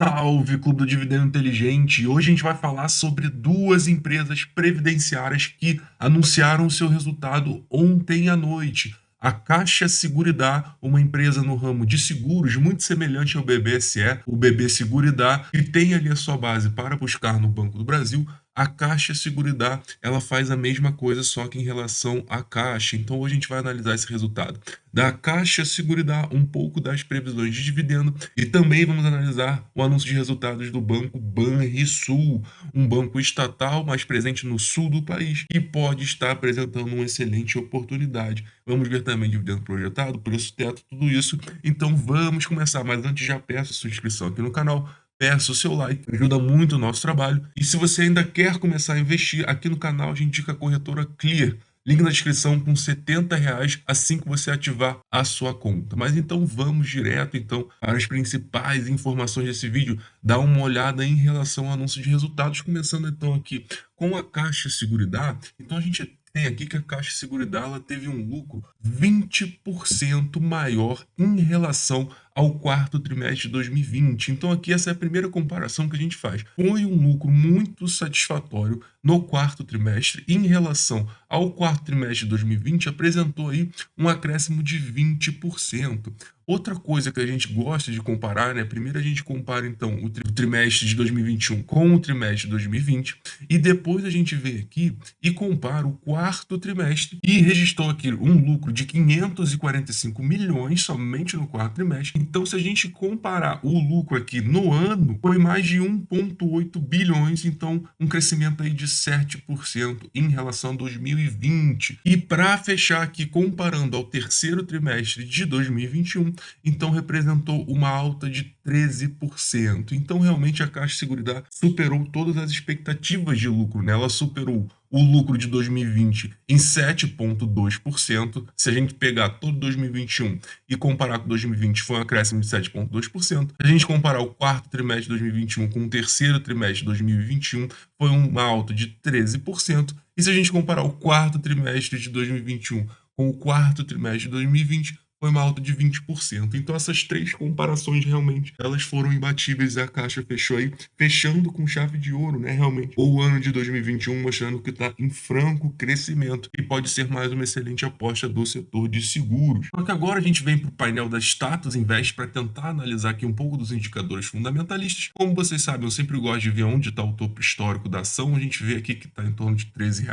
Salve, Clube do Dividendo Inteligente! Hoje a gente vai falar sobre duas empresas previdenciárias que anunciaram seu resultado ontem à noite. A Caixa Seguridade, uma empresa no ramo de seguros muito semelhante ao BBSE, o BB Seguridade, que tem ali a sua base para buscar no Banco do Brasil. A Caixa Seguridade, ela faz a mesma coisa, só que em relação à Caixa. Então hoje a gente vai analisar esse resultado da Caixa Seguridade, um pouco das previsões de dividendo e também vamos analisar o anúncio de resultados do banco Banrisul, um banco estatal mais presente no sul do país e pode estar apresentando uma excelente oportunidade. Vamos ver também dividendo projetado, preço teto, tudo isso. Então vamos começar, mas antes já peço a sua inscrição aqui no canal. Peço o seu like, ajuda muito o nosso trabalho. E se você ainda quer começar a investir, aqui no canal a gente indica a corretora Clear. Link na descrição com R$ 70 assim que você ativar a sua conta. Mas então vamos direto então para as principais informações desse vídeo. Dá uma olhada em relação ao anúncio de resultados, começando então aqui com a Caixa Seguridade. Então a gente tem aqui que a Caixa Seguridade ela teve um lucro 20% maior em relação ao quarto trimestre de 2020. Então aqui essa é a primeira comparação que a gente faz. Foi um lucro muito satisfatório no quarto trimestre em relação ao quarto trimestre de 2020, apresentou aí um acréscimo de 20%. Outra coisa que a gente gosta de comparar, né? Primeiro a gente compara então o trimestre de 2021 com o trimestre de 2020 e depois a gente vê aqui e compara o quarto trimestre e registrou aqui um lucro de 545 milhões somente no quarto trimestre. Então, se a gente comparar o lucro aqui no ano, foi mais de 1,8 bilhões, então um crescimento aí de 7% em relação a 2020. E para fechar aqui, comparando ao terceiro trimestre de 2021, então representou uma alta de 13%. Então, realmente, a Caixa Seguridade superou todas as expectativas de lucro, né? Ela superou o lucro de 2020 em 7,2%. Se a gente pegar todo 2021 e comparar com 2020, foi um acréscimo de 7,2%. Se a gente comparar o quarto trimestre de 2021 com o terceiro trimestre de 2021, foi uma alta de 13%. E se a gente comparar o quarto trimestre de 2021 com o quarto trimestre de 2020, foi uma alta de 20%. Então essas três comparações realmente, elas foram imbatíveis e a Caixa fechou aí, fechando com chave de ouro, né, realmente. O ano de 2021 mostrando que está em franco crescimento e pode ser mais uma excelente aposta do setor de seguros. Só que agora a gente vem para o painel da Status Invest para tentar analisar aqui um pouco dos indicadores fundamentalistas. Como vocês sabem, eu sempre gosto de ver onde está o topo histórico da ação. A gente vê aqui que está em torno de R$ 13.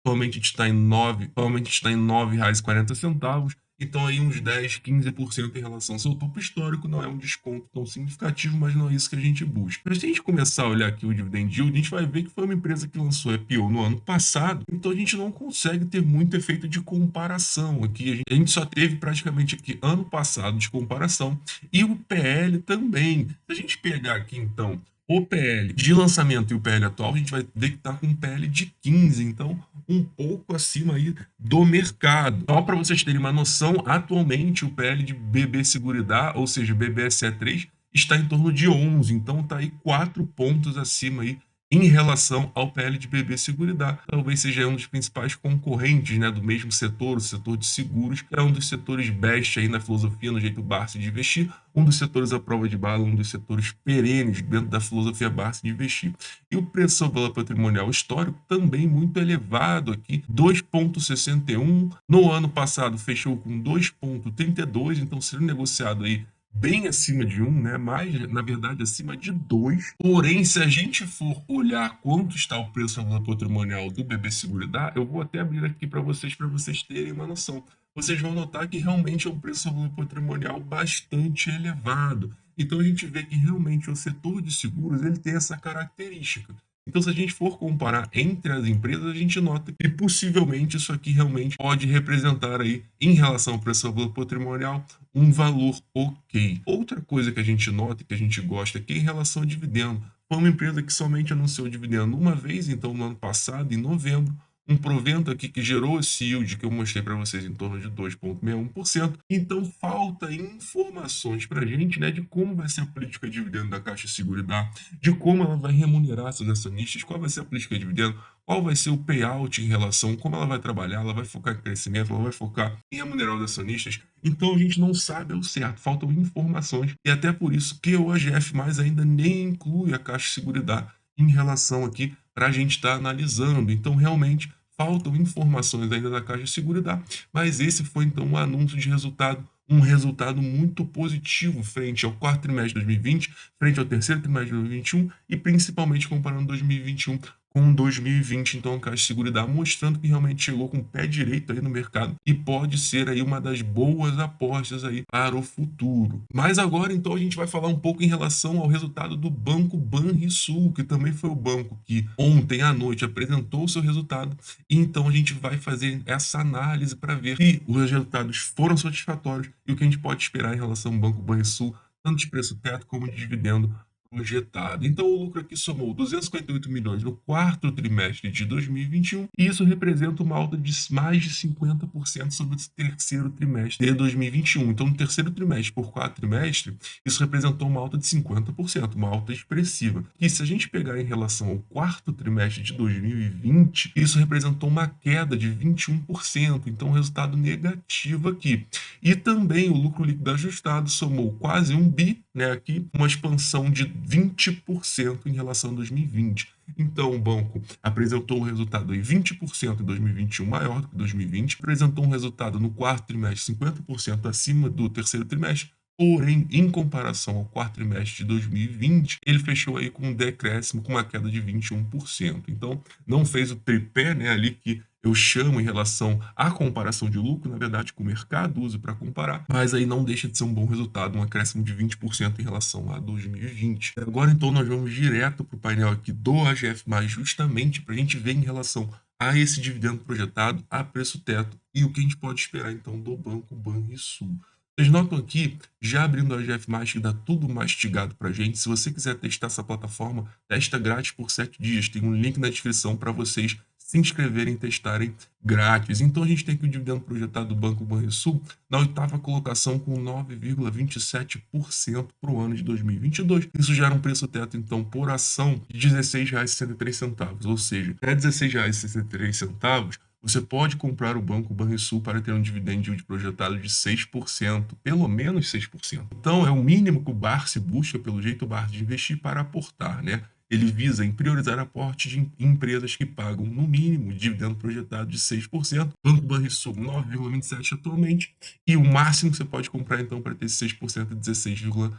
Atualmente a gente está em R$ 9,40. Então aí uns 10, 15% em relação ao seu topo histórico não é um desconto tão significativo, mas não é isso que a gente busca. Mas se a gente começar a olhar aqui o dividend yield, a gente vai ver que foi uma empresa que lançou IPO no ano passado, então a gente não consegue ter muito efeito de comparação aqui. A gente só teve praticamente aqui ano passado de comparação e o PL também. Se a gente pegar aqui então o PL de lançamento e o PL atual, a gente vai ver que está com um PL de 15, então um pouco acima aí do mercado. Só para vocês terem uma noção, atualmente o PL de BB Seguridade, ou seja, BBSE3, está em torno de 11, então está aí 4 pontos acima aí em relação ao PL de BB Seguridade. Talvez seja um dos principais concorrentes, né, do mesmo setor, o setor de seguros, que é um dos setores best aí na filosofia, no jeito Barsi de investir, um dos setores à prova de bala, um dos setores perenes dentro da filosofia Barsi de investir. E o preço sobre valor patrimonial histórico também muito elevado aqui, 2,61. No ano passado fechou com 2,32, então sendo negociado aí bem acima de 1, né? Mais, na verdade, acima de 2. Porém, se a gente for olhar quanto está o preço sobre valor patrimonial do BB Seguridade, eu vou até abrir aqui para vocês terem uma noção. Vocês vão notar que realmente é um preço sobre valor patrimonial bastante elevado. Então a gente vê que realmente o setor de seguros ele tem essa característica. Então, se a gente for comparar entre as empresas, a gente nota que possivelmente isso aqui realmente pode representar aí, em relação ao preço ao valor patrimonial, um valor ok. Outra coisa que a gente nota e que a gente gosta aqui é em relação ao dividendo. Foi uma empresa que somente anunciou dividendo uma vez, então no ano passado, em novembro, um provento aqui que gerou esse yield que eu mostrei para vocês em torno de 2,61%. Então falta informações para a gente, né, de como vai ser a política de dividendo da Caixa Seguridade, de como ela vai remunerar seus acionistas, qual vai ser a política de dividendo, qual vai ser o payout em relação, como ela vai trabalhar, ela vai focar em crescimento, ela vai focar em remunerar os acionistas. Então a gente não sabe ao certo, faltam informações. E até por isso que o AGF mais ainda nem inclui a Caixa Seguridade em relação aqui para a gente estar analisando. Então realmente faltam informações ainda da Caixa Seguridade, mas esse foi então um anúncio de resultado, um resultado muito positivo frente ao quarto trimestre de 2020, frente ao terceiro trimestre de 2021 e principalmente comparando 2021 com 2020, então a Caixa Seguridade mostrando que realmente chegou com o pé direito aí no mercado e pode ser aí uma das boas apostas aí para o futuro. Mas agora então a gente vai falar um pouco em relação ao resultado do Banco Banrisul, que também foi o banco que ontem à noite apresentou o seu resultado, e então a gente vai fazer essa análise para ver se os resultados foram satisfatórios e o que a gente pode esperar em relação ao Banco Banrisul, tanto de preço teto como de dividendo projetado. Então, o lucro aqui somou 258 milhões no quarto trimestre de 2021, e isso representa uma alta de mais de 50% sobre o terceiro trimestre de 2021. Então, no terceiro trimestre por quatro trimestre, isso representou uma alta de 50%, uma alta expressiva. E se a gente pegar em relação ao quarto trimestre de 2020, isso representou uma queda de 21%, então um resultado negativo aqui. E também o lucro líquido ajustado somou quase 1 bi, né, aqui, uma expansão de 20% em relação a 2020. Então, o banco apresentou um resultado aí 20% em 2021 maior do que 2020, apresentou um resultado no quarto trimestre 50% acima do terceiro trimestre. Porém, em comparação ao quarto trimestre de 2020, ele fechou aí com um decréscimo, com uma queda de 21%. Então, não fez o tripé, né, ali que eu chamo em relação à comparação de lucro, na verdade, que o mercado usa para comparar, mas aí não deixa de ser um bom resultado, um acréscimo de 20% em relação a 2020. Agora, então, nós vamos direto para o painel aqui do AGF+, justamente para a gente ver em relação a esse dividendo projetado, a preço teto e o que a gente pode esperar, então, do Banco Banrisul. Vocês notam aqui, já abrindo a AGF+, que dá tudo mastigado para a gente. Se você quiser testar essa plataforma, testa grátis por 7 dias. Tem um link na descrição para vocês se inscreverem e testarem grátis. Então a gente tem aqui o dividendo projetado do Banco Banrisul na oitava colocação com 9,27% para o ano de 2022. Isso gera um preço teto, então, por ação de R$ 16,63, ou seja, até R$ 16,63 você pode comprar o Banco Banrisul para ter um dividend yield projetado de 6%, pelo menos 6%. Então, é o mínimo que o Barsi busca, pelo jeito, o Barsi de investir para aportar, né? Ele visa em priorizar aporte de empresas que pagam, no mínimo, dividendo projetado de 6%. Banco Banrisul, 9,27% atualmente. E o máximo que você pode comprar, então, para ter esse 6% é 16,63%.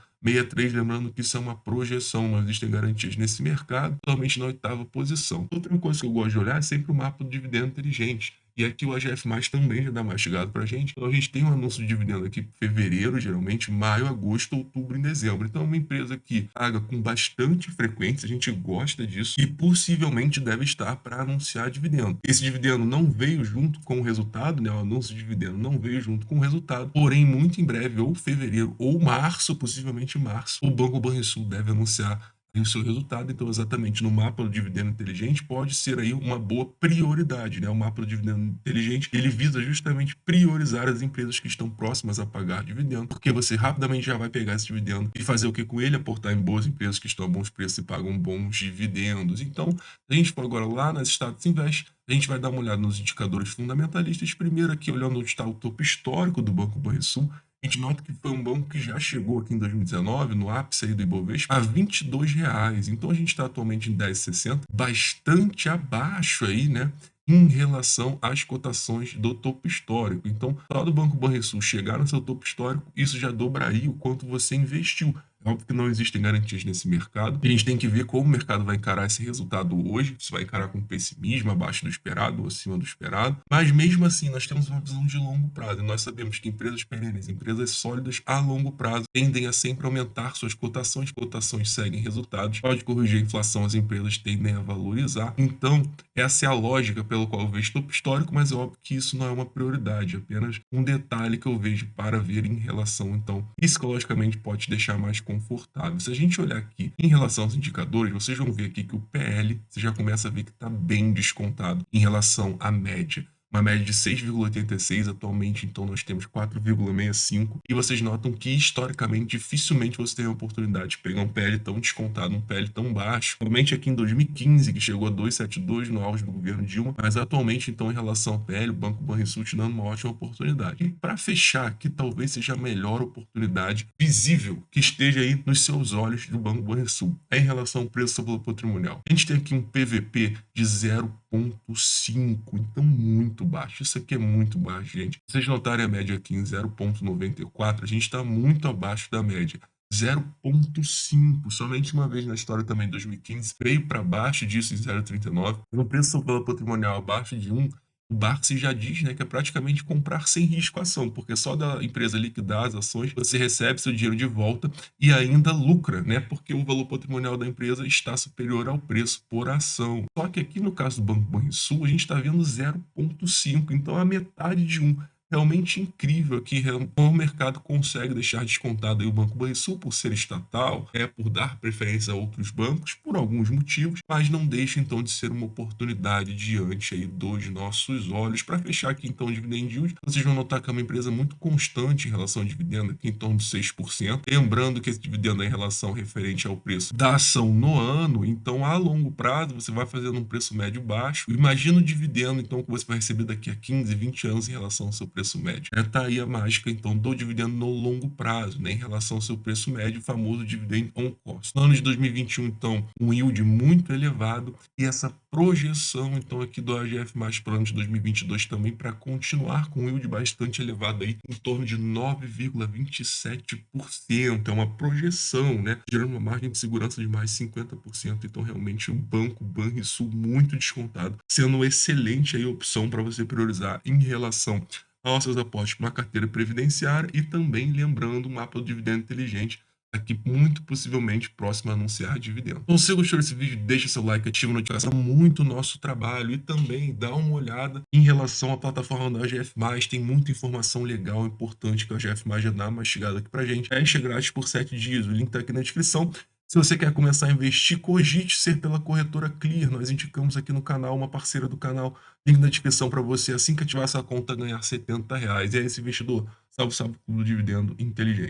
Lembrando que isso é uma projeção, não existem garantias nesse mercado, totalmente na oitava posição. Outra coisa que eu gosto de olhar é sempre o mapa do dividendo inteligente. E aqui o AGF+, também já dá mastigado para a gente. Então a gente tem um anúncio de dividendo aqui em fevereiro, geralmente, maio, agosto, outubro e dezembro. Então é uma empresa que paga com bastante frequência, a gente gosta disso e possivelmente deve estar para anunciar dividendo. Esse dividendo não veio junto com o resultado, né? O anúncio de dividendo não veio junto com o resultado, porém muito em breve, ou fevereiro ou março, possivelmente março, o Banco Banrisul deve anunciar o seu resultado. Então, exatamente no mapa do dividendo inteligente pode ser aí uma boa prioridade, né? O mapa do dividendo inteligente, ele visa justamente priorizar as empresas que estão próximas a pagar dividendo, porque você rapidamente já vai pegar esse dividendo e fazer o que com ele? Aportar em boas empresas que estão a bons preços e pagam bons dividendos. Então, se a gente for agora lá nas Status Invest, a gente vai dar uma olhada nos indicadores fundamentalistas. Primeiro aqui, olhando onde está o topo histórico do Banco Banrisul, a gente nota que foi um banco que já chegou aqui em 2019, no ápice aí do Ibovespa, a R$ 22,00. Então a gente está atualmente em 10,60, bastante abaixo aí, né, em relação às cotações do topo histórico. Então, só do Banco Banrisul chegar no seu topo histórico, isso já dobraria o quanto você investiu. É óbvio que não existem garantias nesse mercado. A gente tem que ver como o mercado vai encarar esse resultado hoje, se vai encarar com pessimismo, abaixo do esperado ou acima do esperado. Mas mesmo assim, nós temos uma visão de longo prazo. E nós sabemos que empresas perenes, empresas sólidas a longo prazo, tendem a sempre aumentar suas cotações. Cotações seguem resultados. Pode corrigir a inflação, as empresas tendem a valorizar. Então, essa é a lógica pelo qual eu vejo topo histórico, mas é óbvio que isso não é uma prioridade, é apenas um detalhe que eu vejo para ver em relação, então, psicologicamente pode deixar mais confortável. Se a gente olhar aqui em relação aos indicadores, vocês vão ver aqui que o PL, você já começa a ver que está bem descontado em relação à média. Uma média de 6,86, atualmente então nós temos 4,65, e vocês notam que historicamente dificilmente você tem a oportunidade de pegar um PL tão descontado, um PL tão baixo. Somente aqui em 2015, que chegou a 2,72 no auge do governo Dilma, mas atualmente então em relação ao PL, o Banco Banrisul te dando uma ótima oportunidade. E para fechar aqui, talvez seja a melhor oportunidade visível que esteja aí nos seus olhos do Banco Banrisul, é em relação ao preço sobre o patrimonial. A gente tem aqui um PVP de 0,5, então muito baixo. Isso aqui é muito baixo, gente. Se vocês notarem a média aqui em 0,94, a gente está muito abaixo da média. 0,5, somente uma vez na história também, em 2015, veio para baixo disso em 0,39. No preço sobre patrimonial abaixo de 1, o Barsi já diz, né, que é praticamente comprar sem risco a ação, porque só da empresa liquidar as ações você recebe seu dinheiro de volta e ainda lucra, né, porque o valor patrimonial da empresa está superior ao preço por ação. Só que aqui no caso do Banco Banrisul, a gente está vendo 0,5, então a metade de 1. Realmente incrível que o mercado consegue deixar descontado aí o Banco Banrisul por ser estatal, por dar preferência a outros bancos por alguns motivos, mas não deixa então de ser uma oportunidade diante aí dos nossos olhos. Para fechar aqui então o dividend yield, vocês vão notar que é uma empresa muito constante em relação ao dividendo, aqui em torno de 6%. Lembrando que esse dividendo é em relação referente ao preço da ação no ano, então a longo prazo você vai fazendo um preço médio baixo. Imagina o dividendo então que você vai receber daqui a 15, 20 anos em relação ao seu preço médio. Tá aí a mágica, então, do dividendo no longo prazo, né, em relação ao seu preço médio, o famoso dividend on cost. No ano de 2021, então, um yield muito elevado e essa projeção, então, aqui do AGF+, para o ano de 2022 também, para continuar com um yield bastante elevado aí, em torno de 9,27%. É uma projeção, né, gerando uma margem de segurança de mais 50%. Então, realmente, um banco Banrisul muito descontado, sendo uma excelente aí opção para você priorizar em relação aos seus aportes para uma carteira previdenciária e também lembrando o mapa do dividendo inteligente, aqui muito possivelmente próximo a anunciar dividendo. Então, se você gostou desse vídeo, deixa seu like, ativa a notificação, muito o nosso trabalho e também dá uma olhada em relação à plataforma da AGF+, tem muita informação legal, importante que a AGF+, já dá mastigada aqui pra gente. Teste grátis por 7 dias, o link tá aqui na descrição. Se você quer começar a investir, cogite ser pela corretora Clear. Nós indicamos aqui no canal, uma parceira do canal. Link na descrição para você, assim que ativar essa conta, ganhar R$ 70. E é esse investidor, salve, salve, do dividendo inteligente.